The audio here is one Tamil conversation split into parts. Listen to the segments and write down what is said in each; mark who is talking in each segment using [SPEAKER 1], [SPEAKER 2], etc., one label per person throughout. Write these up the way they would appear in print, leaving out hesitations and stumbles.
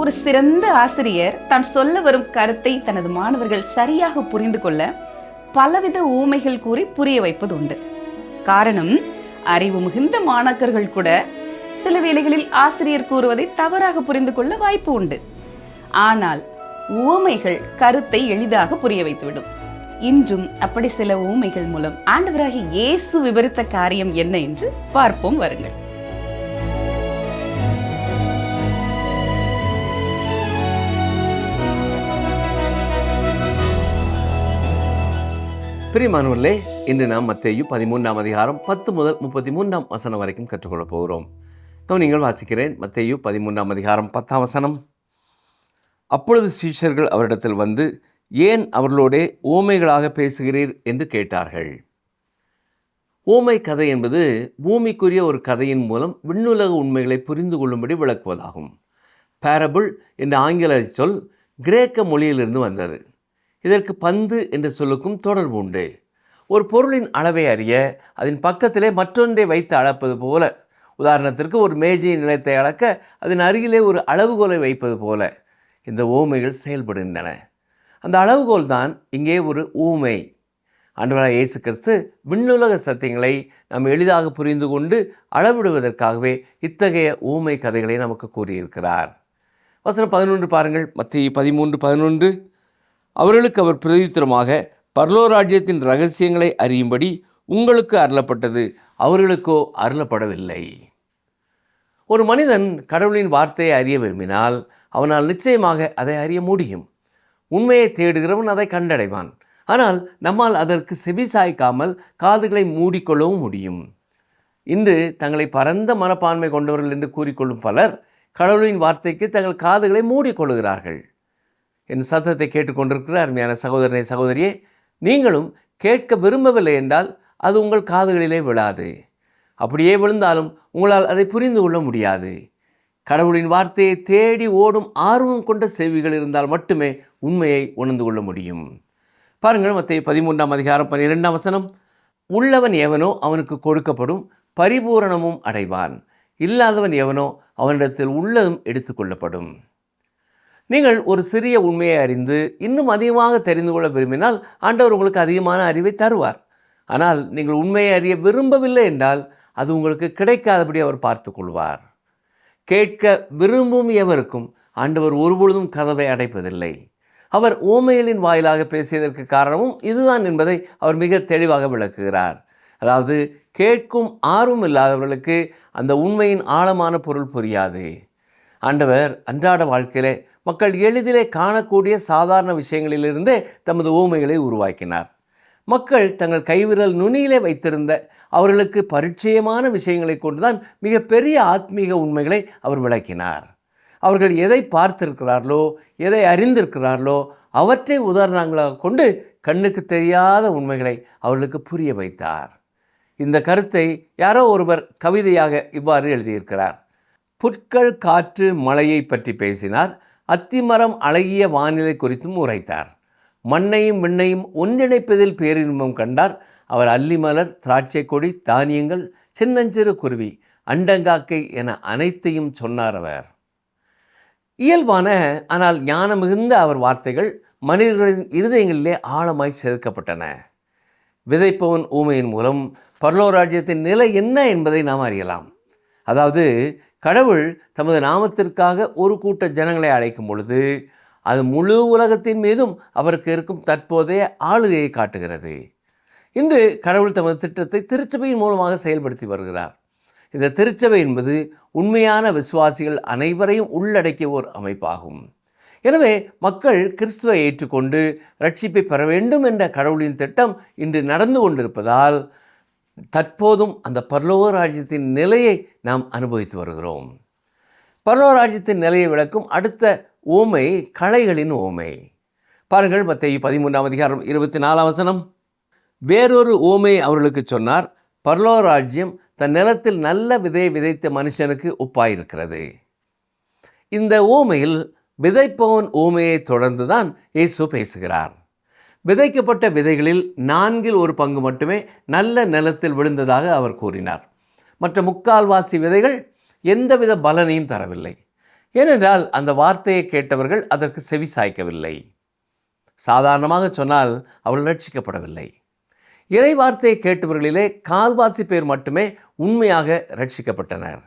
[SPEAKER 1] ஒரு சிறந்த ஆசிரியர் தான் சொல்ல வரும் கருத்தை தனது மாணவர்கள் சரியாக புரிந்து கொள்ள பலவித ஊமைகள் கூறி புரிய வைப்பது உண்டு. காரணம், அறிவு மிகுந்த மாணாக்கர்கள் கூட சில வேளைகளில் ஆசிரியர் கூறுவதை தவறாக புரிந்து கொள்ள வாய்ப்பு உண்டு. ஆனால் உவமைகள் கருத்தை எளிதாக புரிய வைத்துவிடும். இன்றும் அப்படி சில ஊமைகள் மூலம் ஆண்டவராகிய இயேசு விவரித்த காரியம் என்ன என்று பார்ப்போம் வருங்கள்.
[SPEAKER 2] பிரியமானவர்களே, இன்று நாம் மத்தேயு 13ஆம் அதிகாரம் 10 முதல் 33ஆம் வசனம் வரைக்கும் கற்றுக்கொள்ளப் போகிறோம். நீங்கள் வாசிக்கிறேன். மத்தேயு 13ஆம் அதிகாரம் 10ஆம் வசனம். அப்பொழுது சீஷர்கள் அவரிடத்தில் வந்து, ஏன் அவர்களோடே ஊமைகளாக பேசுகிறீர் என்று கேட்டார்கள். ஊமை கதை என்பது பூமிக்குரிய ஒரு கதையின் மூலம் விண்ணுலக உண்மைகளை புரிந்து கொள்ளும்படி விளக்குவதாகும். பேரபிள் என்ற ஆங்கில சொல் கிரேக்க மொழியிலிருந்து வந்தது. இதற்கு பந்து என்ற சொல்லுக்கும் தொடர்பு உண்டு. ஒரு பொருளின் அளவை அறிய அதன் பக்கத்திலே மற்றொன்றை வைத்து அளப்பது போல, உதாரணத்திற்கு ஒரு மேஜையின் நிலத்தை அளக்க அதன் அருகிலே ஒரு அளவுகோலை வைப்பது போல இந்த ஊமைகள் செயல்படுகின்றன. அந்த அளவுகோல் தான் இங்கே ஒரு ஊமை. ஆண்டவராகிய இயேசு கிறிஸ்து விண்ணுலக சத்தியங்களை நாம் எளிதாக புரிந்து கொண்டு அளவிடுவதற்காகவே இத்தகைய ஊமை கதைகளை நமக்கு கூறியிருக்கிறார். வசனம் 11 பாருங்கள். மத்தேயு 13:11. அவர்களுக்கு அவர் பிரதித்திரமாக, பரலோராஜ்யத்தின் இரகசியங்களை அறியும்படி உங்களுக்கு அருளப்பட்டது, அவர்களுக்கோ அருளப்படவில்லை. ஒரு மனிதன் கடவுளின் வார்த்தையை அறிய விரும்பினால் அவனால் நிச்சயமாக அதை அறிய முடியும். உண்மையை தேடுகிறவன் அதை கண்டடைவான். ஆனால் நம்மால் அதற்கு செவி சாய்க்காமல் காதுகளை மூடிக்கொள்ளவும் முடியும். இன்று தங்களை பரந்த மனப்பான்மை கொண்டவர்கள் என்று கூறிக்கொள்ளும் பலர் கடவுளின் வார்த்தைக்கு தங்கள் காதுகளை மூடிக்கொள்கிறார்கள். என் சத்தத்தை கேட்டுக்கொண்டிருக்கிற அருமையான சகோதரனே, சகோதரியே, நீங்களும் கேட்க விரும்பவில்லை என்றால் அது உங்கள் காதுகளிலே விழாது. அப்படியே விழுந்தாலும் உங்களால் அதை புரிந்து கொள்ள முடியாது. கடவுளின் வார்த்தையை தேடி ஓடும் ஆர்வம் கொண்ட செவிகள் இருந்தால் மட்டுமே உண்மையை உணர்ந்து கொள்ள முடியும். பாருங்கள், மத்தேயு 13ஆம் அதிகாரம் 12ஆம் வசனம். உள்ளவன் எவனோ அவனுக்கு கொடுக்கப்படும், பரிபூரணமும் அடைவான். இல்லாதவன் எவனோ அவனிடத்தில் உள்ளதும் எடுத்துக்கொள்ளப்படும். நீங்கள் ஒரு சிறிய உண்மையை அறிந்து இன்னும் அதிகமாக தெரிந்து கொள்ள விரும்பினால் ஆண்டவர் உங்களுக்கு அதிகமான அறிவை தருவார். ஆனால் நீங்கள் உண்மையை அறிய விரும்பவில்லை என்றால் அது உங்களுக்கு கிடைக்காதபடி அவர் பார்த்து கொள்வார். கேட்க விரும்பும் எவருக்கும் ஆண்டவர் ஒருபொழுதும் கதவை அடைப்பதில்லை. அவர் ஊமைகளின் வாயிலாக பேசியதற்கு காரணமும் இதுதான் என்பதை அவர் மிக தெளிவாக விளக்குகிறார். அதாவது, கேட்கும் ஆர்வம் இல்லாதவர்களுக்கு அந்த உண்மையின் ஆழமான பொருள் புரியாது. ஆண்டவர் அன்றாட வாழ்க்கையிலே மக்கள் எளிதிலே காணக்கூடிய சாதாரண விஷயங்களிலிருந்தே தமது ஊமைகளை உருவாக்கினார். மக்கள் தங்கள் கைவிரல் நுனியிலே வைத்திருந்த அவர்களுக்கு பரிச்சயமான விஷயங்களை கொண்டுதான் மிகப்பெரிய ஆத்மீக உண்மைகளை அவர் விளக்கினார். அவர்கள் எதை பார்த்திருக்கிறார்களோ, எதை அறிந்திருக்கிறார்களோ அவற்றை உதாரணங்களாக கொண்டு கண்ணுக்கு தெரியாத உண்மைகளை அவர்களுக்கு புரிய வைத்தார். இந்த கருத்தை யாரோ ஒருவர் கவிதையாக இவ்வாறு எழுதியிருக்கிறார். புற்கள், காற்று, மழையை பற்றி பேசினார். அத்திமரம் அழகிய வானிலை குறித்தும் உரைத்தார். மண்ணையும் விண்ணையும் ஒன்றிணைப்பதில் பேரின்பம் கண்டார். அவர் அல்லிமலர், திராட்சை கொடி, தானியங்கள், சின்னஞ்சிறு குருவி, அண்டங்காக்கை என அனைத்தையும் சொன்னார் அவர். இயல்பான ஆனால் ஞானம் மிகுந்த அவர் வார்த்தைகள் மனிதர்களின் இருதயங்களிலே ஆழமாய் செதுக்கப்பட்டன. விதைப்பவன் ஊமையின் மூலம் பரலோராஜ்யத்தின் நிலை என்ன என்பதை நாம் அறியலாம். அதாவது, கடவுள் தமது நாமத்திற்காக ஒரு கூட்ட ஜனங்களை அழைக்கும் பொழுது அது முழு உலகத்தின் மீதும் அவருக்கு இருக்கும் தற்போதைய ஆளுகையை காட்டுகிறது. இன்று கடவுள் தமது திட்டத்தை திருச்சபையின் மூலமாக செயல்படுத்தி வருகிறார். இந்த திருச்சபை என்பது உண்மையான விசுவாசிகள் அனைவரையும் உள்ளடக்கிய ஒரு அமைப்பாகும். எனவே மக்கள் கிறிஸ்துவை ஏற்றுக்கொண்டு ரட்சிப்பை பெற வேண்டும் என்ற கடவுளின் திட்டம் இன்று நடந்து கொண்டிருப்பதால் தற்போதும் அந்த பரலோக ராஜ்யத்தின் நிலையை நாம் அனுபவித்து வருகிறோம். பரலோக ராஜ்யத்தின் நிலையை விளக்கும் அடுத்த ஊமை களைகளின் ஊமை. பாருங்கள், மத்தேயு 13ஆம் அதிகாரம் 24ஆம் வசனம். வேறொரு ஊமை அவர்களுக்கு சொன்னார். பரலோக ராஜ்யம் தன் நிலத்தில் நல்ல விதையை விதைத்த மனுஷனுக்கு ஒப்பாயிருக்கிறது. இந்த ஊமையில் விதைப்பவன் ஊமையை தொடர்ந்துதான் இயேசு பேசுகிறார். விதைக்கப்பட்ட விதைகளில் 1/4 மட்டுமே நல்ல நிலத்தில் விழுந்ததாக அவர் கூறினார். மற்ற 3/4 விதைகள் எந்தவித பலனையும் தரவில்லை. ஏனென்றால் அந்த வார்த்தையை கேட்டவர்கள் அதற்கு செவி சாய்க்கவில்லை. சாதாரணமாக சொன்னால் அவர்கள் ரட்சிக்கப்படவில்லை. இறை வார்த்தையை கேட்டவர்களிலே கால்வாசி பேர் மட்டுமே உண்மையாக ரட்சிக்கப்பட்டனர்.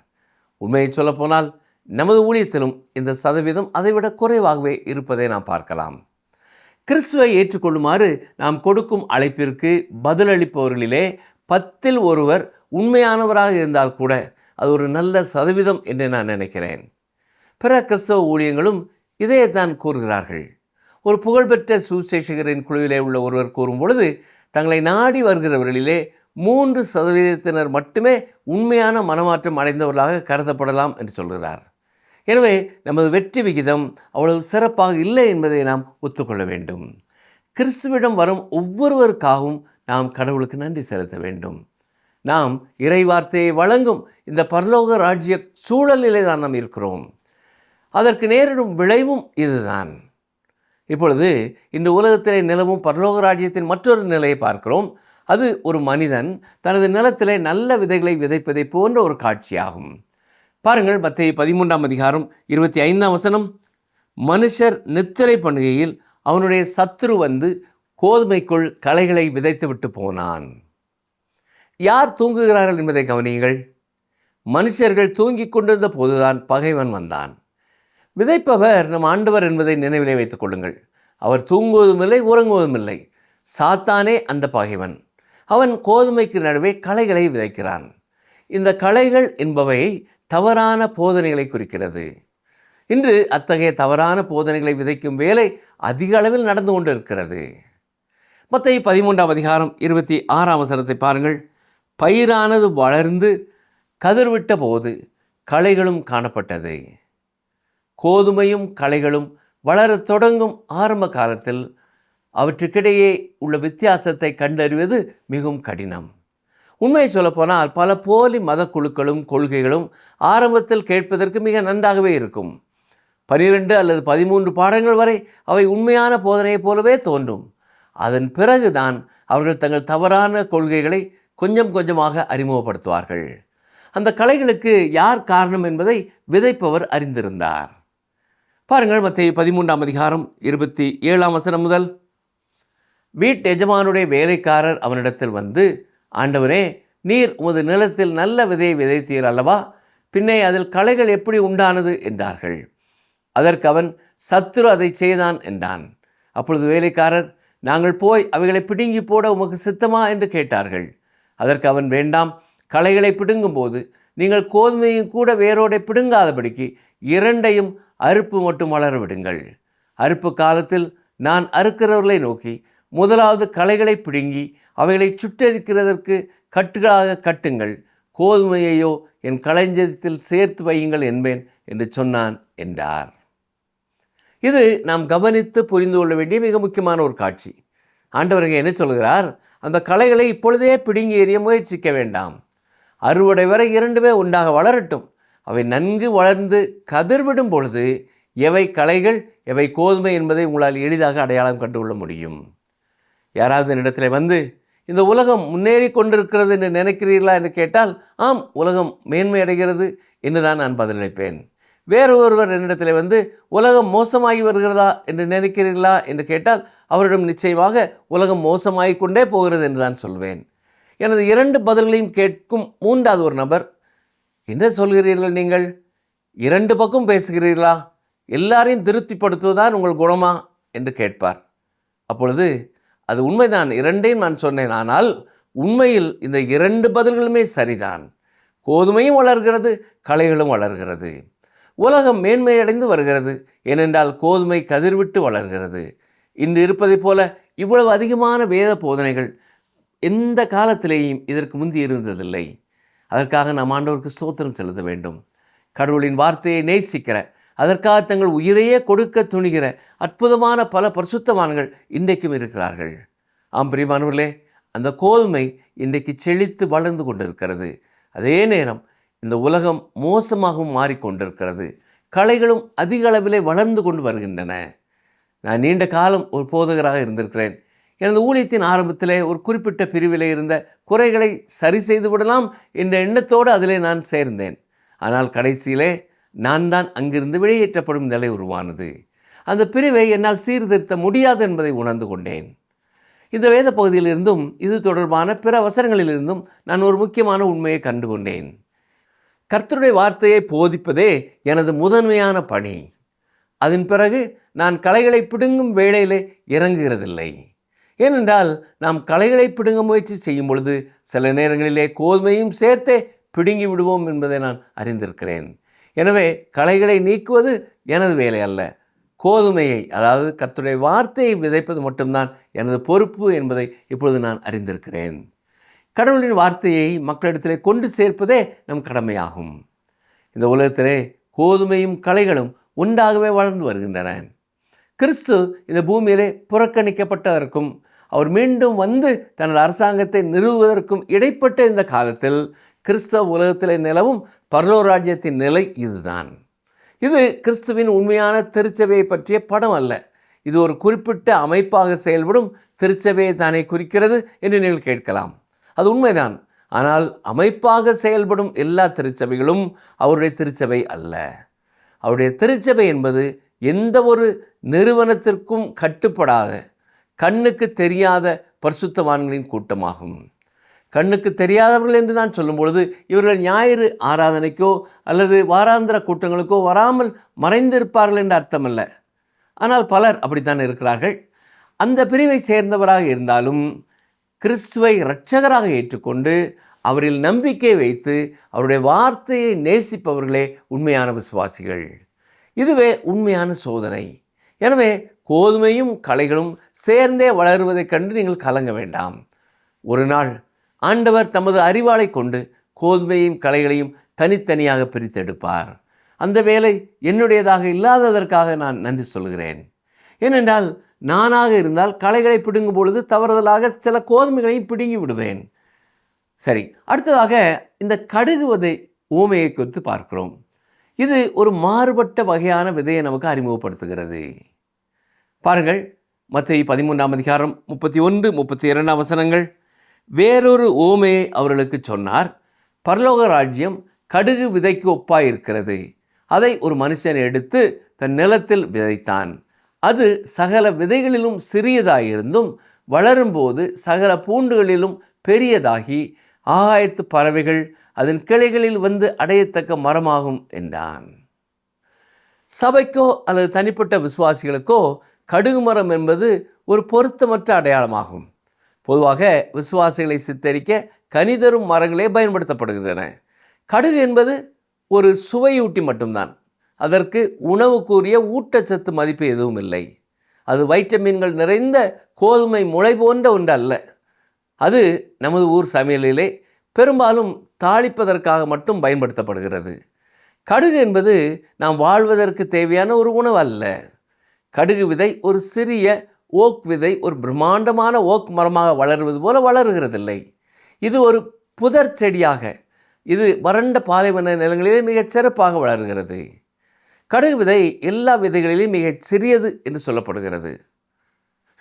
[SPEAKER 2] உண்மையை சொல்லப்போனால் நமது ஊழியத்திலும் இந்த சதவீதம் அதைவிட குறைவாகவே இருப்பதை நாம் பார்க்கலாம். கிறிஸ்துவை ஏற்றுக்கொள்ளுமாறு நாம் கொடுக்கும் அழைப்பிற்கு பதிலளிப்பவர்களிலே 10 ஒருவர் உண்மையானவராக இருந்தால் கூட அது ஒரு நல்ல சதவீதம் என்று நான் நினைக்கிறேன். பிற கிறிஸ்தவ ஊழியங்களும் இதைத்தான் கூறுகிறார்கள். ஒரு புகழ்பெற்ற சுசேஷகரின் குழுவிலே உள்ள ஒருவர் கூறும் பொழுது, தங்களை நாடி வருகிறவர்களிலே 3% மட்டுமே உண்மையான மனமாற்றம் அடைந்தவர்களாக கருதப்படலாம் என்று சொல்கிறார். எனவே நமது வெற்றி விகிதம் அவ்வளவு சிறப்பாக இல்லை என்பதை நாம் ஒத்துக்கொள்ள வேண்டும். கிறிஸ்துவிடம் வரும் ஒவ்வொருவருக்காகவும் நாம் கடவுளுக்கு நன்றி செலுத்த வேண்டும். நாம் இறை வார்த்தையை வழங்கும் இந்த பரலோக ராஜ்ய சூழலிலே தான் நாம் இருக்கிறோம். அதற்கு நேரிடும் விளைவும் இதுதான். இப்பொழுது இந்த உலகத்திலே நிலவும் பரலோக ராஜ்யத்தின் மற்றொரு நிலையை பார்க்கிறோம். அது ஒரு மனிதன் தனது நிலத்திலே நல்ல விதைகளை விதைப்பதை போன்ற ஒரு காட்சியாகும். பாருங்கள், மத்தேயு 13:25 மனுஷர் நித்திரை பண்ணுகையில் அவனுடைய சத்துரு வந்து கோதுமைக்குள் களைகளை விதைத்து விட்டு போனான். யார் தூங்குகிறார்கள் என்பதை கவனியுங்கள். மனுஷர்கள் தூங்கிக் கொண்டிருந்த போதுதான் பகைவன் வந்தான். விதைப்பவர் நம் ஆண்டவர் என்பதை நினைவிலே வைத்துக் கொள்ளுங்கள். அவர் தூங்குவதும் இல்லை, உறங்குவதும் இல்லை. சாத்தானே அந்த பகைவன். அவன் கோதுமைக்கு நடுவே களைகளை விதைக்கிறான். இந்த களைகள் என்பவை தவறான போதனைகளை குறிக்கிறது. இன்று அத்தகைய தவறான போதனைகளை விதைக்கும் வேலை அதிக அளவில் நடந்து கொண்டு இருக்கிறது. மத்தேயு 13:26 பாருங்கள். பயிரானது வளர்ந்து கதிர்விட்ட போது களைகளும் காணப்பட்டது. கோதுமையும் களைகளும் வளரத் தொடங்கும் ஆரம்ப காலத்தில் அவற்றுக்கிடையே உள்ள வித்தியாசத்தை கண்டறிவது மிகவும் கடினம். உண்மையை சொல்லப்போனால் பல போலி மத குழுக்களும் கொள்கைகளும் ஆரம்பத்தில் கேட்பதற்கு மிக நன்றாகவே இருக்கும். 12 அல்லது 13 பாடங்கள் வரை அவை உண்மையான போதனையைப் போலவே தோன்றும். அதன் பிறகுதான் அவர்கள் தங்கள் தவறான கொள்கைகளை கொஞ்சம் கொஞ்சமாக அறிமுகப்படுத்துவார்கள். அந்த களைகளுக்கு யார் காரணம் என்பதை விதைப்பவர் அறிந்திருந்தார். பாருங்கள், மத்தேயு 13:27 முதல், வீட்டு எஜமானுடைய வேலைக்காரர் அவனிடத்தில் வந்து, ஆண்டவரே, நீர் உமது நிலத்தில் நல்ல விதையை விதைத்தீர் அல்லவா? பின்னே அதில் களைகள் எப்படி உண்டானது என்றார்கள். அதற்கு அவன், சத்துரு அதை செய்தான் என்றான். அப்பொழுது வேலைக்காரர், நாங்கள் போய் அவைகளை பிடுங்கி போட உமக்கு சித்தமா என்று கேட்டார்கள். அதற்கு அவன், வேண்டாம், களைகளை பிடுங்கும்போது நீங்கள் கோதுமையும் கூட வேரோடை பிடுங்காதபடிக்கு 2ஐயும் அறுப்பு மட்டும் வளர விடுங்கள். அறுப்பு காலத்தில் நான் அறுக்கிறவர்களை நோக்கி, முதலாவது களைகளை பிடுங்கி அவைகளை சுட்டரிக்கிறதற்கு கட்டுகளாக கட்டுங்கள், கோதுமையையோ என் களஞ்சியத்தில் சேர்த்து வையுங்கள் என்பேன் என்று சொன்னான் என்றார். இது நாம் கவனித்து புரிந்து கொள்ள வேண்டிய மிக முக்கியமான ஒரு காட்சி. ஆண்டவர்கள் என்ன சொல்கிறார்? அந்த களைகளை இப்பொழுதே பிடுங்கி எறிய முயற்சிக்க வேண்டாம். அறுவடை வரை 2மே உண்டாக வளரட்டும். அவை நன்கு வளர்ந்து கதிர்விடும் பொழுது எவை களைகள் எவை கோதுமை என்பதை உங்களால் எளிதாக அடையாளம் கண்டுகொள்ள முடியும். யாராவது என்னிடத்தில் வந்து, இந்த உலகம் முன்னேறி கொண்டிருக்கிறது என்று நினைக்கிறீர்களா என்று கேட்டால், ஆம், உலகம் மேன்மை அடைகிறது என்று தான் நான் பதிலளிப்பேன். வேறு ஒருவர் என்னிடத்தில் வந்து, உலகம் மோசமாகி வருகிறதா என்று நினைக்கிறீர்களா என்று கேட்டால், அவரிடம் நிச்சயமாக உலகம் மோசமாகி கொண்டே போகிறது என்று தான் சொல்வேன். எனது 2 பதில்களையும் கேட்கும் 3வது ஒரு நபர், என்ன சொல்கிறீர்கள் நீங்கள்? 2 பக்கம் பேசுகிறீர்களா? எல்லாரையும் திருப்திப்படுத்துவதுதான் உங்கள் குணமா என்று கேட்பார். அப்பொழுது அது உண்மைதான், 2ஐயும் நான் சொன்னேன். ஆனால் உண்மையில் இந்த 2 பதில்களுமே சரிதான். கோதுமையும் வளர்கிறது, களைகளும் வளர்கிறது. உலகம் மேன்மையடைந்து வருகிறது, ஏனென்றால் கோதுமை கதிர்விட்டு வளர்கிறது. இன்று இருப்பதைப் போல இவ்வளவு அதிகமான வேத போதனைகள் எந்த காலத்திலேயும் இதற்கு முந்தி இருந்ததில்லை. அதற்காக நாம் ஆண்டவருக்கு ஸ்தோத்திரம் செலுத்த வேண்டும். கடவுளின் வார்த்தையை நேசிக்கிற, அதற்காக தங்கள் உயிரையே கொடுக்க துணிகிற அற்புதமான பல பரிசுத்தவான்கள் இன்றைக்கும் இருக்கிறார்கள். ஆம் பிரியமானவர்களே, அந்த கோதுமை இன்றைக்கு செழித்து வளர்ந்து கொண்டிருக்கிறது. அதே நேரம் இந்த உலகம் மோசமாகவும் மாறிக்கொண்டிருக்கிறது. களைகளும் அதிக அளவிலே வளர்ந்து கொண்டு வருகின்றன. நான் நீண்ட காலம் ஒரு போதகராக இருந்திருக்கிறேன். எனது ஊழியத்தின் ஆரம்பத்திலே ஒரு குறிப்பிட்ட பிரிவிலே இருந்த குறைகளை சரி செய்து விடலாம் என்ற எண்ணத்தோடு அதிலே நான் சேர்ந்தேன். ஆனால் கடைசியிலே நான் தான் அங்கிருந்து வெளியேற்றப்படும் நிலை உருவானது. அந்த பிரிவை என்னால் சீர்திருத்த முடியாது என்பதை உணர்ந்து கொண்டேன். இந்த வேத பகுதியிலிருந்தும் இது தொடர்பான பிற வசனங்களிலிருந்தும் நான் ஒரு முக்கியமான உண்மையை கண்டுகொண்டேன். கர்த்தருடைய வார்த்தையை போதிப்பதே எனது முதன்மையான பணி. அதன் பிறகு நான் களைகளை பிடுங்கும் வேளையிலே இறங்குகிறதில்லை. ஏனென்றால் நாம் களைகளை பிடுங்க முயற்சி செய்யும் பொழுது சில நேரங்களிலே கோதுமையும் சேர்த்தே பிடுங்கி விடுவோம் என்பதை நான் அறிந்திருக்கிறேன். எனவே களைகளை நீக்குவது எனது வேலை அல்ல. கோதுமையை, அதாவது கர்த்தருடைய வார்த்தையை விதைப்பது மட்டும்தான் எனது பொறுப்பு என்பதை இப்பொழுது நான் அறிந்திருக்கிறேன். கடவுளின் வார்த்தையை மக்களிடத்திலே கொண்டு சேர்ப்பதே நம் கடமையாகும். இந்த உலகத்திலே கோதுமையும் களைகளும் ஒன்றாகவே வளர்ந்து வருகின்றன. கிறிஸ்து இந்த பூமியிலே புறக்கணிக்கப்பட்டதற்கும் அவர் மீண்டும் வந்து தனது அரசாங்கத்தை நிறுவுவதற்கும் இடைப்பட்ட இந்த காலத்தில் கிறிஸ்தவ உலகத்திலே நிலவும் பரலோராஜ்யத்தின் நிலை இதுதான். இது கிறிஸ்துவின் உண்மையான திருச்சபையை பற்றிய படம் அல்ல. இது ஒரு குறிப்பிட்ட அமைப்பாக செயல்படும் திருச்சபையை தானே குறிக்கிறது என்று நீங்கள் கேட்கலாம். அது உண்மைதான். ஆனால் அமைப்பாக செயல்படும் எல்லா திருச்சபைகளும் அவருடைய திருச்சபை அல்ல. அவருடைய திருச்சபை என்பது எந்த ஒரு நிறுவனத்திற்கும் கட்டுப்படாத, கண்ணுக்கு தெரியாத பரிசுத்தவான்களின் கூட்டமாகும். கண்ணுக்கு தெரியாதவர்கள் என்று நான் சொல்லும் பொழுது இவர்கள் ஞாயிறு ஆராதனைக்கோ அல்லது வாராந்திர கூட்டங்களுக்கோ வராமல் மறைந்திருப்பார்கள் என்ற அர்த்தமல்ல. ஆனால் பலர் அப்படித்தான் இருக்கிறார்கள். அந்த பிரிவை சேர்ந்தவராக இருந்தாலும் கிறிஸ்துவை இரட்சகராக ஏற்றுக்கொண்டு அவரில் நம்பிக்கை வைத்து அவருடைய வார்த்தையை நேசிப்பவர்களே உண்மையான விசுவாசிகள். இதுவே உண்மையான சோதனை. எனவே கோதுமையும் களைகளும் சேர்ந்தே வளருவதைக் கண்டு நீங்கள் கலங்க வேண்டாம். ஒரு நாள் ஆண்டவர் தமது அறிவாளை கொண்டு கோதுமையும் களைகளையும் தனித்தனியாக பிரித்தெடுப்பார். அந்த வேலை என்னுடையதாக இல்லாததற்காக நான் நன்றி சொல்கிறேன். ஏனென்றால் நானாக இருந்தால் களைகளை பிடுங்கும் பொழுது தவறுதலாக சில கோதுமைகளையும் பிடுங்கி விடுவேன். சரி, அடுத்ததாக இந்த கடுகு விதை ஊமையை குறித்து பார்க்கிறோம். இது ஒரு மாறுபட்ட வகையான விதையை நமக்கு அறிமுகப்படுத்துகிறது. பாருங்கள், மத்தேயு 13ஆம் அதிகாரம் 31, 32 வசனங்கள். வேறொரு ஊமையை அவர்களுக்கு சொன்னார். பரலோக ராஜ்யம் கடுகு விதைக்கு ஒப்பாயிருக்கிறது. அதை ஒரு மனுஷன் எடுத்து தன் நிலத்தில் விதைத்தான். அது சகல விதைகளிலும் சிறியதாயிருந்தும் வளரும்போது சகல பூண்டுகளிலும் பெரியதாகி ஆகாயத்து பறவைகள் அதன் கிளைகளில் வந்து அடையத்தக்க மரமாகும் என்றான். சபைக்கோ அல்லது தனிப்பட்ட விசுவாசிகளுக்கோ கடுகு மரம் என்பது ஒரு பொருத்தமற்ற அடையாளமாகும். பொதுவாக விசுவாசிகளை சித்தரிக்க கனிதரும் மரங்களே பயன்படுத்தப்படுகின்றன. கடுகு என்பது ஒரு சுவையூட்டி மட்டும்தான். அதற்கு உணவுக்குரிய ஊட்டச்சத்து மதிப்பு எதுவும் இல்லை. அது வைட்டமின்கள் நிறைந்த கோதுமை முளை போன்ற ஒன்று அல்ல. அது நமது ஊர் சமையலிலே பெரும்பாலும் தாளிப்பதற்காக மட்டும் பயன்படுத்தப்படுகிறது. கடுகு என்பது நாம் வாழ்வதற்கு தேவையான ஒரு உணவு அல்ல. கடுகு விதை ஒரு சிறிய ஓக் விதை ஒரு பிரம்மாண்டமான ஓக் மரமாக வளருவது போல வளருகிறதில்லை. இது ஒரு புதர் செடியாக, இது வறண்ட பாலைவன நிலங்களிலே மிகச் சிறப்பாக வளருகிறது. கடுகு விதை எல்லா விதைகளிலும் மிகச் சிறியது என்று சொல்லப்படுகிறது.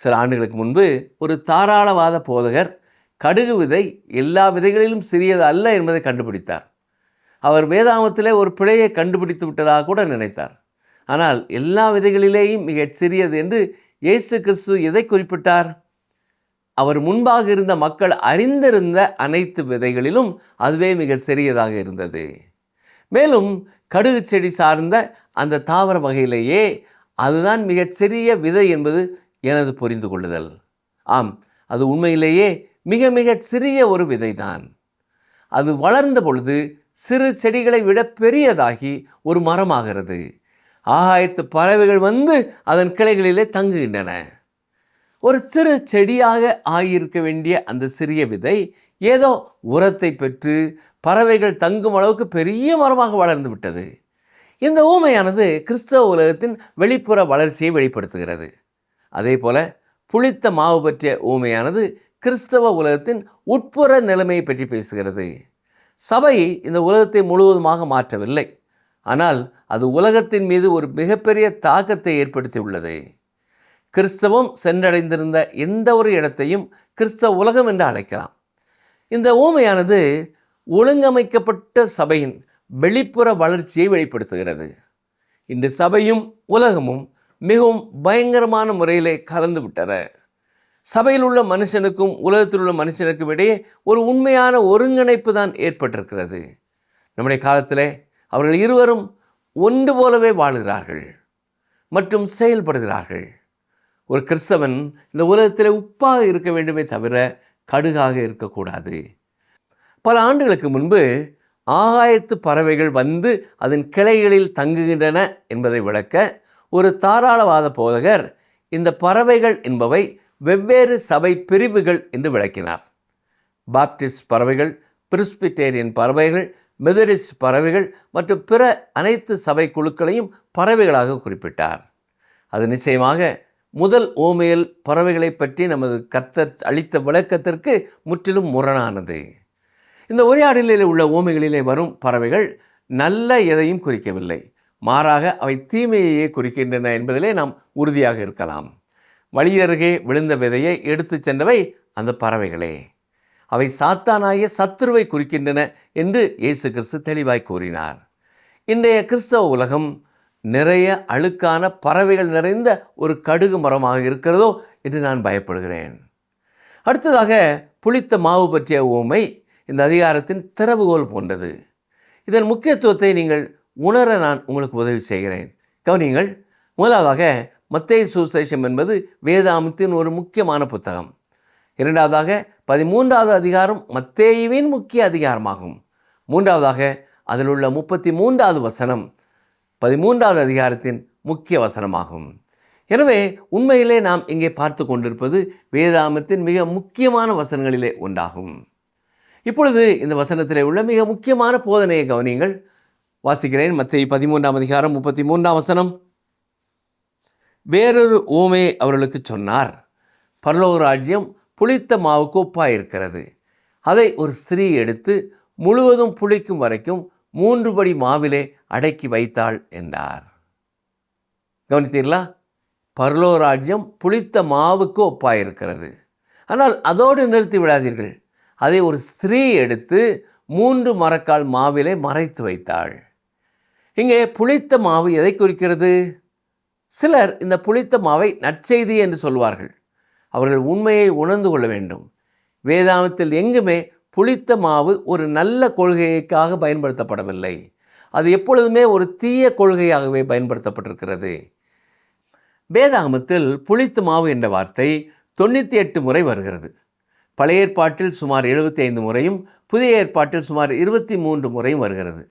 [SPEAKER 2] சில ஆண்டுகளுக்கு முன்பு ஒரு தாராளவாத போதகர் கடுகு விதை எல்லா விதைகளிலும் சிறியது அல்ல என்பதை கண்டுபிடித்தார். அவர் வேதாகமத்திலே ஒரு பிழையை கண்டுபிடித்து விட்டதாக கூட நினைத்தார். ஆனால் எல்லா விதைகளிலேயும் மிகச் சிறியது என்று இயேசு கிறிஸ்து எதை குறிப்பிட்டார்? அவர் முன்பாக இருந்த மக்கள் அறிந்திருந்த அனைத்து விதைகளிலும் அதுவே மிக சிறியதாக இருந்தது. மேலும் கடுகு செடி சார்ந்த அந்த தாவர வகையிலேயே அதுதான் மிகச் சிறிய விதை என்பது எனது புரிந்து கொள்ளுதல். ஆம், அது உண்மையிலேயே மிக மிகச் சிறிய ஒரு விதைதான். அது வளர்ந்த பொழுது சிறு செடிகளை விட பெரியதாகி ஒரு மரமாகிறது. ஆகாயத்து பறவைகள் வந்து அதன் கிளைகளிலே தங்குகின்றன. ஒரு சிறு செடியாக ஆகியிருக்க வேண்டிய அந்த சிறிய விதை ஏதோ உரத்தை பெற்று பறவைகள் தங்கும் அளவுக்கு பெரிய மரமாக வளர்ந்து விட்டது. இந்த ஊமையானது கிறிஸ்தவ உலகத்தின் வெளிப்புற வளர்ச்சியை வெளிப்படுத்துகிறது. அதே போல புளித்த மாவு பற்றிய ஊமையானது கிறிஸ்தவ உலகத்தின் உட்புற நிலைமையை பற்றி பேசுகிறது. சபை இந்த உலகத்தை முழுவதுமாக மாற்றவில்லை. ஆனால் அது உலகத்தின் மீது ஒரு மிகப்பெரிய தாக்கத்தை ஏற்படுத்தியுள்ளது. கிறிஸ்தவம் சென்றடைந்திருந்த எந்த ஒரு இடத்தையும் கிறிஸ்தவ உலகம் என்று அழைக்கலாம். இந்த ஊமையானது ஒழுங்கமைக்கப்பட்ட சபையின் வெளிப்புற வளர்ச்சியை வெளிப்படுத்துகிறது. இன்று சபையும் உலகமும் மிகவும் பயங்கரமான முறையிலே கலந்து விட்டன. சபையில் உள்ள மனுஷனுக்கும் உலகத்தில் உள்ள மனுஷனுக்கும் இடையே ஒரு உண்மையான ஒருங்கிணைப்பு தான் ஏற்பட்டிருக்கிறது. நம்முடைய காலத்தில் அவர்கள் இருவரும் ஒன்று போலவே வாழுகிறார்கள் மற்றும் செயல்படுகிறார்கள். ஒரு கிறிஸ்தவன் இந்த உலகத்தில் உப்பாக இருக்க வேண்டுமே தவிர கடுகாக இருக்கக்கூடாது. பல ஆண்டுகளுக்கு முன்பு ஆகாயத்து பறவைகள் வந்து அதன் கிளைகளில் தங்குகின்றன என்பதை விளக்க ஒரு தாராளவாத போதகர் இந்த பறவைகள் என்பவை வெவ்வேறு சபை பிரிவுகள் என்று விளக்கினார். பாப்டிஸ்ட் பறவைகள், பிரிஸ்பிட்டேரியன் பறவைகள், மெதடிஸ்ட் பறவைகள் மற்றும் பிற அனைத்து சபை குழுக்களையும் பறவைகளாக குறிப்பிட்டார். அது நிச்சயமாக முதல் ஓமையில் பறவைகளை பற்றி நமது கர்த்தர் அளித்த விளக்கத்திற்கு முற்றிலும் முரணானது. இந்த உரையாடலில் உள்ள ஓமைகளிலே வரும் பறவைகள் நல்ல எதையும் குறிக்கவில்லை, மாறாக அவை தீமையையே குறிக்கின்றன என்பதிலே நாம் உறுதியாக இருக்கலாம். வழியருகே விழுந்த விதையை எடுத்து சென்றவை அந்த பறவைகளே. அவை சாத்தானாகிய சத்துருவை குறிக்கின்றன என்று இயேசு கிறிஸ்து தெளிவாய் கூறினார். இன்றைய கிறிஸ்தவ உலகம் நிறைய அழுக்கான பறவைகள் நிறைந்த ஒரு கடுகு மரமாக இருக்கிறதோ என்று நான் பயப்படுகிறேன். அடுத்ததாக புளித்த மாவு பற்றிய ஓமை இந்த அதிகாரத்தின் திறவுகோல் போன்றது. இதன் முக்கியத்துவத்தை நீங்கள் உணர நான் உங்களுக்கு உதவி செய்கிறேன். கவனியுங்கள். முதலாவதாக மத்தேயு சுவிசேஷம் என்பது வேதாகமத்தின் ஒரு முக்கியமான புத்தகம். இரண்டாவதாக 13வது அதிகாரம் மத்தேயுவின் முக்கிய அதிகாரமாகும். மூன்றாவதாக அதில் உள்ள 33வது வசனம் 13வது அதிகாரத்தின் முக்கிய வசனமாகும். எனவே உண்மையிலே நாம் இங்கே பார்த்து கொண்டிருப்பது வேதாகமத்தின் மிக முக்கியமான வசனங்களிலே ஒன்றாகும். இப்பொழுது இந்த வசனத்திலே உள்ள மிக முக்கியமான போதனையை கவனியுங்கள். வாசிக்கிறேன். மத்தேயு 13ஆம் அதிகாரம் 33ஆம் வசனம். வேறொரு ஓமையை அவர்களுக்கு சொன்னார். பரலோக ராஜ்யம் புளித்த மாவுக்கு ஒப்பாயிருக்கிறது. அதை ஒரு ஸ்திரீ எடுத்து முழுவதும் புளிக்கும் வரைக்கும் 3 படி மாவிலே அடக்கி வைத்தாள் என்றார். கவனித்தீர்களா? பரலோக ராஜ்யம் புளித்த மாவுக்கு ஒப்பாயிருக்கிறது. ஆனால் அதோடு நிறுத்தி விடாதீர்கள். அதை ஒரு ஸ்திரீ எடுத்து 3 மரக்கால் மாவிலே மறைத்து வைத்தாள். இங்கே புளித்த மாவு எதை குறிக்கிறது? சிலர் இந்த புளித்த மாவை நற்செய்தி என்று சொல்வார்கள். அவர்கள் உண்மையை உணர்ந்து கொள்ள வேண்டும். வேதாகமத்தில் எங்குமே புளித்த மாவு ஒரு நல்ல கொள்கைக்காக பயன்படுத்தப்படவில்லை. அது எப்பொழுதுமே ஒரு தீய கொள்கையாகவே பயன்படுத்தப்பட்டிருக்கிறது. வேதாகமத்தில் புளித்த மாவு என்ற வார்த்தை 98 முறை வருகிறது. பழைய ஏற்பாட்டில் சுமார் 75 முறையும் புதிய ஏற்பாட்டில் சுமார் 23 முறையும் வருகிறது.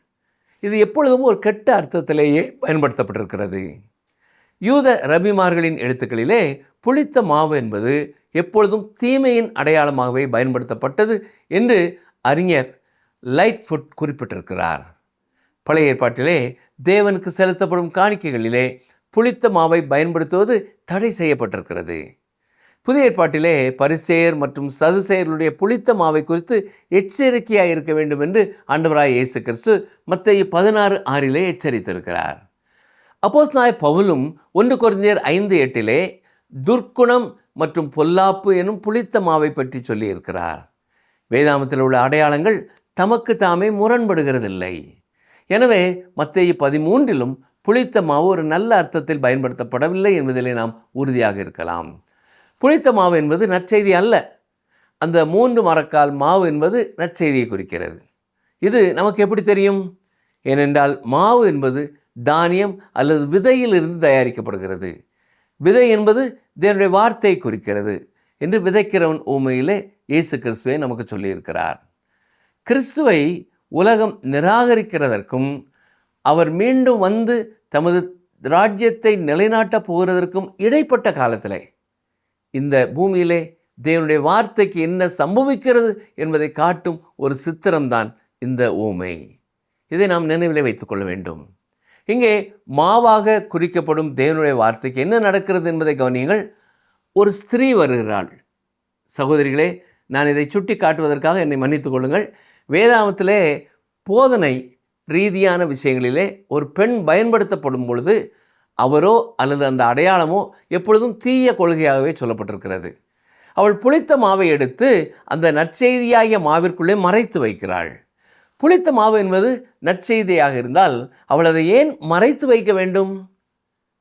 [SPEAKER 2] இது எப்பொழுதும் ஒரு கெட்ட அர்த்தத்திலேயே பயன்படுத்தப்பட்டிருக்கிறது. யூத ரபிமார்களின் எழுத்துக்களிலே புளித்த மாவு என்பது எப்பொழுதும் தீமையின் அடையாளமாகவே பயன்படுத்தப்பட்டது என்று அறிஞர் லைட்ஃபுட் குறிப்பிட்டிருக்கிறார். பழைய ஏற்பாட்டிலே தேவனுக்கு செலுத்தப்படும் காணிக்கைகளிலே புளித்த மாவை பயன்படுத்துவது தடை செய்யப்பட்டிருக்கிறது. புதிய ஏற்பாட்டிலே பரிசேயர் மற்றும் சதுசேயர்களுடைய புளித்த மாவை குறித்து எச்சரிக்கையாக இருக்க வேண்டும் என்று ஆண்டவராய் இயேசு கிறிஸ்து மத்தேயு 16:6 எச்சரித்திருக்கிறார். அப்போஸ்தலனாகிய பவுலும் 1 கொரிந்தியர் 5:8 துர்க்குணம் மற்றும் பொல்லாப்பு எனும் புளித்த மாவை பற்றி சொல்லியிருக்கிறார். வேதாகமத்தில் உள்ள அடையாளங்கள் தமக்கு தாமே முரண்படுகிறதில்லை. எனவே மத்தேயு 13 புளித்த மாவு ஒரு நல்ல அர்த்தத்தில் பயன்படுத்தப்படவில்லை என்பதிலே நாம் உறுதியாக இருக்கலாம். புளித்த மாவு என்பது நற்செய்தி அல்ல. அந்த 3 மரக்கால் மாவு என்பது நற்செய்தியை குறிக்கிறது. இது நமக்கு எப்படி தெரியும்? ஏனென்றால் மாவு என்பது தானியம் அல்லது விதையிலிருந்து தயாரிக்கப்படுகிறது. விதை என்பது தேவனுடைய வார்த்தையை குறிக்கிறது என்று விதைக்கிறவன் ஊமையிலே இயேசு கிறிஸ்துவை நமக்கு சொல்லியிருக்கிறார். கிறிஸ்துவை உலகம் நிராகரிக்கிறதற்கும் அவர் மீண்டும் வந்து தமது ராஜ்யத்தை நிலைநாட்டப் போகிறதற்கும் இடைப்பட்ட காலத்திலே இந்த பூமியிலே தேவனுடைய வார்த்தைக்கு என்ன சம்பவிக்கிறது என்பதை காட்டும் ஒரு சித்திரம்தான் இந்த ஊமை. இதை நாம் நினைவிலே வைத்துக்கொள்ள வேண்டும். இங்கே மாவாக குறிக்கப்படும் தேவனுடைய வார்த்தைக்கு என்ன நடக்கிறது என்பதை கவனியுங்கள். ஒரு ஸ்திரீ வருகிறாள். சகோதரிகளே, நான் இதை சுட்டி காட்டுவதற்காக என்னை மன்னித்துக் கொள்ளுங்கள். வேதாகமத்திலே போதனை ரீதியான விஷயங்களிலே ஒரு பெண் பயன்படுத்தப்படும் பொழுது அவரோ அல்லது அந்த அடையாளமோ எப்பொழுதும் தீய கொள்கையாகவே சொல்லப்பட்டிருக்கிறது. அவள் புளித்த மாவை எடுத்து அந்த நற்செய்தியாகிய மாவிற்குள்ளே மறைத்து வைக்கிறாள். புளித்த மாவு என்பது நற்செய்தியாக இருந்தால் அவள் அதை ஏன் மறைத்து வைக்க வேண்டும்?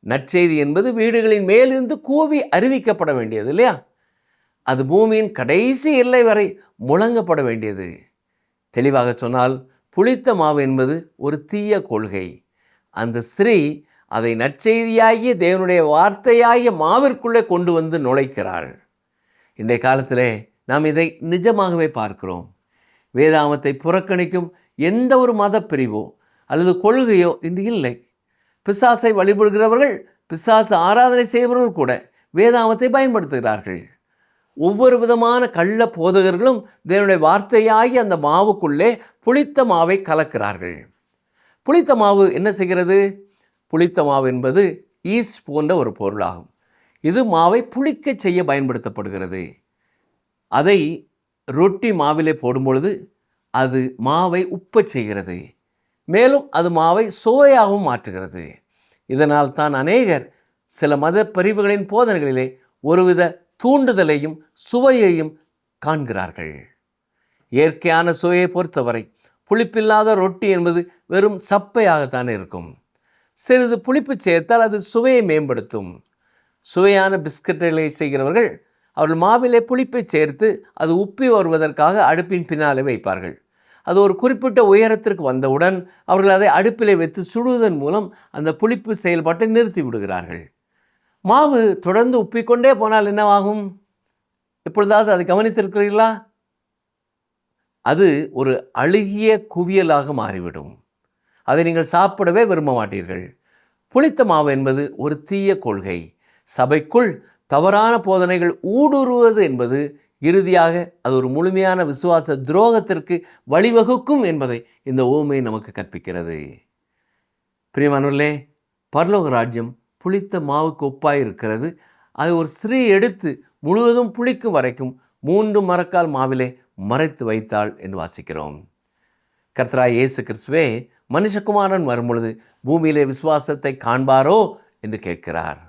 [SPEAKER 2] நற்செய்தி என்பது வீடுகளின் மேலிருந்து கூவி அறிவிக்கப்பட வேண்டியது இல்லையா? அது பூமியின் கடைசி எல்லை வரை முழங்கப்பட வேண்டியது. தெளிவாக சொன்னால் புளித்த மாவு என்பது ஒரு தீய கொள்கை. அந்த ஸ்திரீ அதை நற்செய்தியாகிய தேவனுடைய வார்த்தையாகிய மாவிற்குள்ளே கொண்டு வந்து நுழைக்கிறாள். இன்றைய காலத்திலே நாம் இதை நிஜமாகவே பார்க்கிறோம். வேதாகமத்தை புறக்கணிக்கும் எந்த ஒரு மத பிரிவோ அல்லது கொள்கையோ இன்று இல்லை. பிசாசை வழிபடுகிறவர்கள், பிசாசு ஆராதனை செய்பவர்கள் கூட வேதாகமத்தை பயன்படுத்துகிறார்கள். ஒவ்வொரு விதமான கள்ள போதகர்களும் தேவனுடைய வார்த்தையாகி அந்த மாவுக்குள்ளே புளித்த மாவை கலக்கிறார்கள். புளித்த மாவு என்ன செய்கிறது? புளித்த மாவு என்பது ஈஸ்ட் போன்ற ஒரு பொருளாகும். இது மாவை புளிக்க செய்ய பயன்படுத்தப்படுகிறது. அதை ரொட்டி மாவிலே போடும் பொழுது அது மாவை உப்பச் செய்கிறது. மேலும் அது மாவை சுவையாகவும் மாற்றுகிறது. இதனால் தான் அநேகர் சில மத பிரிவுகளின் போதனைகளிலே ஒருவித தூண்டுதலையும் சுவையையும் காண்கிறார்கள். இயற்கையான சுவையை பொறுத்தவரை புளிப்பில்லாத ரொட்டி என்பது வெறும் சப்பையாகத்தான் இருக்கும். சிறிது புளிப்பு சேர்த்தால் அது சுவையை மேம்படுத்தும். சுவையான பிஸ்கட்டுகளை செய்கிறவர்கள் அவர்கள் மாவிலே புளிப்பை சேர்த்து அது உப்பி வருவதற்காக அடுப்பின் பின்னாலே வைப்பார்கள். அது ஒரு குறிப்பிட்ட உயரத்திற்கு வந்தவுடன் அவர்கள் அதை அடுப்பிலே வைத்து சுடுவதன் மூலம் அந்த புளிப்பு செயல்பாட்டை நிறுத்தி விடுகிறார்கள். மாவு தொடர்ந்து உப்பிக்கொண்டே போனால் என்னவாகும்? எப்பொழுதாவது அதை கவனித்திருக்கிறீர்களா? அது ஒரு அழுகிய குவியலாக மாறிவிடும். அதை நீங்கள் சாப்பிடவே விரும்ப மாட்டீர்கள். புளித்த மாவு என்பது ஒரு தீய கொள்கை. சபைக்குள் தவறான போதனைகள் ஊடுருவது என்பது இறுதியாக அது ஒரு முழுமையான விசுவாச துரோகத்திற்கு வழிவகுக்கும் என்பதை இந்த உவமை நமக்கு கற்பிக்கிறது. பிரியமானவர்களே, பரலோக ராஜ்யம் புளித்த மாவுக்கு ஒப்பாய் இருக்கிறது. அதை ஒரு ஸ்திரீ எடுத்து முழுவதும் புளிக்கும் வரைக்கும் 3 மரக்கால் மாவிலே மறைத்து வைத்தாள் என்று வாசிக்கிறோம். கர்த்தராகிய இயேசு கிறிஸ்துவே மனுஷகுமாரன் வரும்பொழுது பூமியிலே விசுவாசத்தை காண்பாரோ என்று கேட்கிறார்.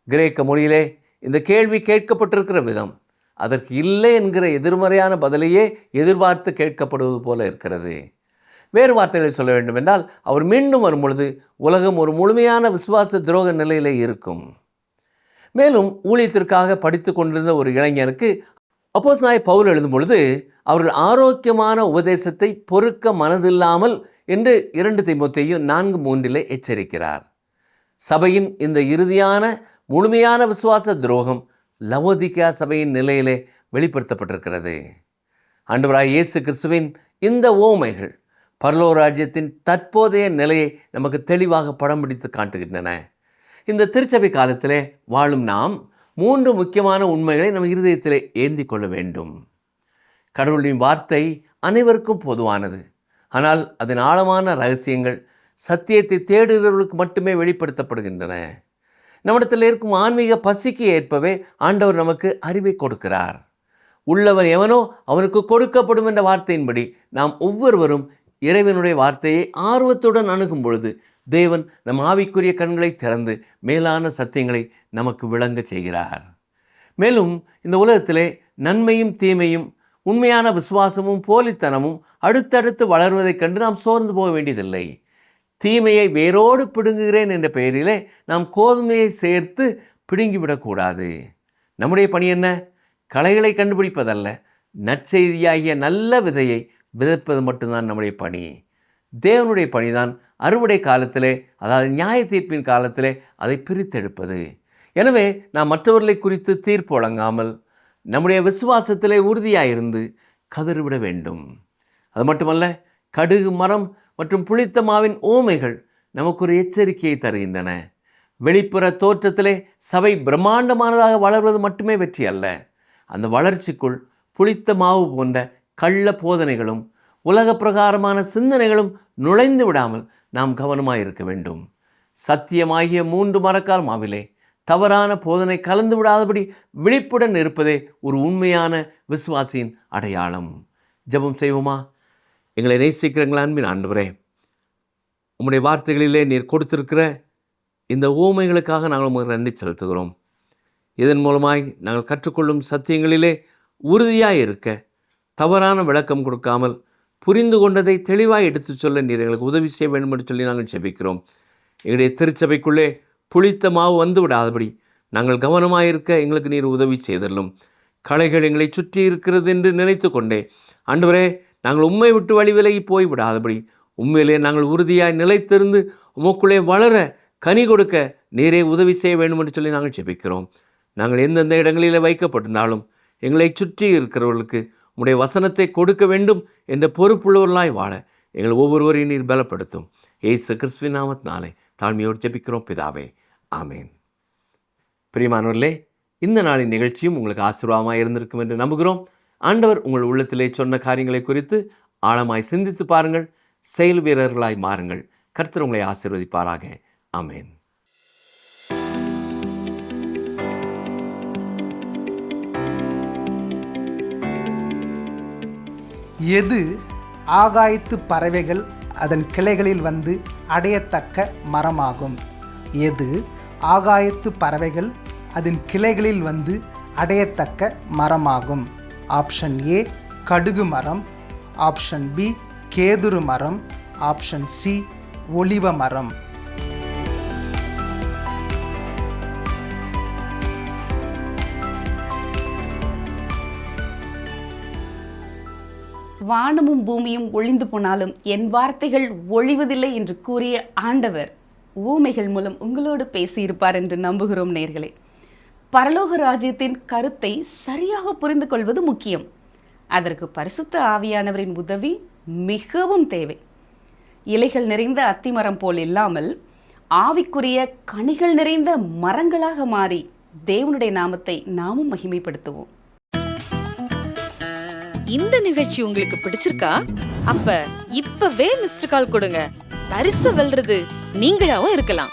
[SPEAKER 2] கிரேக்க மொழியிலே இந்த கேள்வி கேட்கப்பட்டிருக்கிற விதம் அதற்கு இல்லை என்கிற எதிர்மறையான பதிலையே எதிர்பார்த்து கேட்கப்படுவது போல இருக்கிறது. வேறு வார்த்தைகளை சொல்ல வேண்டும் என்றால், அவர் மீண்டும் வரும்பொழுது உலகம் ஒரு முழுமையான விசுவாச துரோக நிலையிலே இருக்கும். மேலும் ஊழியத்திற்காக படித்து கொண்டிருந்த ஒரு இளைஞனுக்கு அப்போஸ்தலனாகிய பவுல் எழுதும் பொழுது அவர்கள் ஆரோக்கியமான உபதேசத்தை பொறுக்க மனதில்லாமல் என்று 2 தீமோத்தேயு 4:3 எச்சரிக்கிறார். சபையின் இந்த இறுதியான முழுமையான விசுவாச துரோகம் லவோதிக்கா சபையின் நிலையிலே வெளிப்படுத்தப்பட்டிருக்கிறது. ஆண்டவராகிய இயேசு கிறிஸ்துவின் இந்த உவமைகள் பரலோக ராஜ்யத்தின் தற்போதைய நிலையை நமக்கு தெளிவாக படம் பிடித்து காட்டுகின்றன. இந்த திருச்சபை காலத்திலே வாழும் நாம் 3 முக்கியமான உண்மைகளை நம் இருதயத்திலே ஏந்தி கொள்ள வேண்டும். கடவுளின் வார்த்தை அனைவருக்கும் பொதுவானது. ஆனால் அதன் ஆழமான ரகசியங்கள் சத்தியத்தை தேடுகிறவர்களுக்கு மட்டுமே வெளிப்படுத்தப்படுகின்றன. நம்மிடத்தில் இருக்கும் ஆன்மீக பசிக்கு ஏற்பவே ஆண்டவர் நமக்கு அறிவை கொடுக்கிறார். உள்ளவன் எவனோ அவனுக்கு கொடுக்கப்படும் என்ற வார்த்தையின்படி நாம் ஒவ்வொருவரும் இறைவனுடைய வார்த்தையை ஆர்வத்துடன் அணுகும் பொழுது தேவன் நம் ஆவிக்குரிய கண்களை திறந்து மேலான சத்தியங்களை நமக்கு விளங்க செய்கிறார். மேலும் இந்த உலகத்திலே நன்மையும் தீமையும் உண்மையான விசுவாசமும் போலித்தனமும் அடுத்தடுத்து வளர்வதைக் கண்டு நாம் சோர்ந்து போக வேண்டியதில்லை. தீமையை வேரோடு பிடுங்குகிறேன் என்ற பெயரிலே நாம் கோதுமையை சேர்த்து பிடுங்கிவிடக்கூடாது. நம்முடைய பணி என்ன? களைகளை கண்டுபிடிப்பதல்ல, நற்செய்தியாகிய நல்ல விதையை விதைப்பது மட்டும்தான் நம்முடைய பணி. தேவனுடைய பணிதான் அறுவடை காலத்திலே, அதாவது நியாய தீர்ப்பின் காலத்திலே அதை பிரித்தெடுப்பது. எனவே நாம் மற்றவர்களை குறித்து தீர்ப்பு வழங்காமல் நம்முடைய விசுவாசத்திலே உறுதியாயிருந்து கதறிவிட வேண்டும். அது மட்டுமல்ல, கடுகு மரம் மற்றும் புளித்த மாவின் ஓமைகள் நமக்கு ஒரு எச்சரிக்கையை தருகின்றன. வெளிப்புற தோற்றத்திலே சபை பிரம்மாண்டமானதாக வளர்வது மட்டுமே வெற்றி அல்ல. அந்த வளர்ச்சிக்குள் புளித்த மாவு போன்ற கள்ள போதனைகளும் உலக பிரகாரமான சிந்தனைகளும் நுழைந்து விடாமல் நாம் கவனமாக இருக்க வேண்டும். சத்தியமாகிய 3 மரக்கால் மாவிலே தவறான போதனை கலந்து விடாதபடி விழிப்புடன் இருப்பதே ஒரு உண்மையான விசுவாசியின் அடையாளம். ஜெபம் செய்வோமா? எங்களை நேசிக்கிறீங்களா அன்பின் ஆண்டவரே, உம்முடைய வார்த்தைகளிலே நீர் கொடுத்திருக்கிற இந்த ஊமைகளுக்காக நாங்கள் உங்களுக்கு நன்றி செலுத்துகிறோம். இதன் மூலமாய் நாங்கள் கற்றுக்கொள்ளும் சத்தியங்களிலே உறுதியாக இருக்க, தவறான விளக்கம் கொடுக்காமல் புரிந்து கொண்டதை தெளிவாக எடுத்துச் சொல்ல நீர் எங்களுக்கு உதவி செய்ய வேண்டும் என்று சொல்லி நாங்கள் ஜெபிக்கிறோம். எங்களுடைய திருச்சபைக்குள்ளே புளித்த மாவு வந்து விடாதபடி நாங்கள் கவனமாக இருக்க எங்களுக்கு நீர் உதவி செய்தல்லும். களைகள் எங்களை சுற்றி இருக்கிறது என்று நினைத்து கொண்டே ஆண்டவரே, நாங்கள் உம்மை விட்டு வழி விலகி போய் விடாதபடி உண்மையிலே நாங்கள் உறுதியாய் நிலைத்திருந்து உமக்குள்ளே வளர கனி கொடுக்க நீரே உதவி செய்ய வேண்டும் என்று சொல்லி நாங்கள் ஜெபிக்கிறோம். நாங்கள் எந்தெந்த இடங்களில் வைக்கப்பட்டிருந்தாலும் எங்களை சுற்றி இருக்கிறவர்களுக்கு உம்முடைய வசனத்தை கொடுக்க வேண்டும் என்ற பொறுப்புள்ளவர்களாய் வாழ எங்கள் ஒவ்வொருவரையும் நீர் பலப்படுத்தும். இயேசு கிறிஸ்துவின் நாமத்தினாலே தாழ்மையோடு ஜெபிக்கிறோம் பிதாவே, ஆமேன். பிரியமானவர்களே, இந்த நாளின் நிகழ்ச்சியும் உங்களுக்கு ஆசீர்வாதமாக இருந்திருக்கும் என்று நம்புகிறோம். ஆண்டவர் உங்கள் உள்ளத்திலே சொன்ன காரியங்களை குறித்து ஆழமாய் சிந்தித்து பாருங்கள். செயல் வீரர்களாய் மாறுங்கள். கர்த்தர் உங்களை ஆசீர்வதிப்பாராக. ஆமேன்.
[SPEAKER 3] எது ஆகாயத்து பறவைகள் அதன் கிளைகளில் வந்து அடையத்தக்க மரமாகும்? எது ஆகாயத்து பறவைகள் அதன் கிளைகளில் வந்து அடையத்தக்க மரமாகும்? ஆப்ஷன் ஏ கடுகு மரம், ஆப்ஷன் பி கேதுரு மரம், ஆப்ஷன் சி ஒலிவ மரம்.
[SPEAKER 1] வானமும் பூமியும் ஒழிந்து போனாலும் என் வார்த்தைகள் ஒழிவதில்லை என்று கூறிய ஆண்டவர் ஊமைகள் மூலம் உங்களோடு பேசியிருப்பார் என்று நம்புகிறோம் நேயர்களே. பரலோக ராஜ்யத்தின் கருத்தை சரியாக புரிந்து கொள்வது முக்கியம். அதற்கு பரிசுத்த ஆவியானவரின் உதவி மிகவும் தேவை. இலைகள் நிறைந்த அத்திமரம் போல் இல்லாமல் ஆவிக்குரிய கனிகள் நிறைந்த மரங்களாக மாறி தேவனுடைய நாமத்தை நாமும் மகிமைப்படுத்துவோம்.
[SPEAKER 4] இந்த நிகழ்ச்சி உங்களுக்கு பிடிச்சிருக்கா? அப்ப இப்பவே மிஸ்டர் கால் கொடுங்க. பரிசு வெல்றது நீங்களாவும் இருக்கலாம்.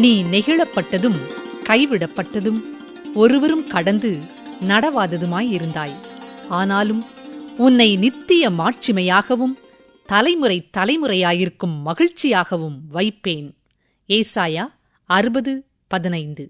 [SPEAKER 5] நீ நெகிழப்பட்டதும் கைவிடப்பட்டதும் ஒருவரும் கடந்து நடவாததுமாயிருந்தாய். ஆனாலும் உன்னை நித்திய மாட்சிமையாகவும் தலைமுறை தலைமுறையாயிருக்கும் மகிழ்ச்சியாகவும் வைப்பேன். ஏசாயா 60:15.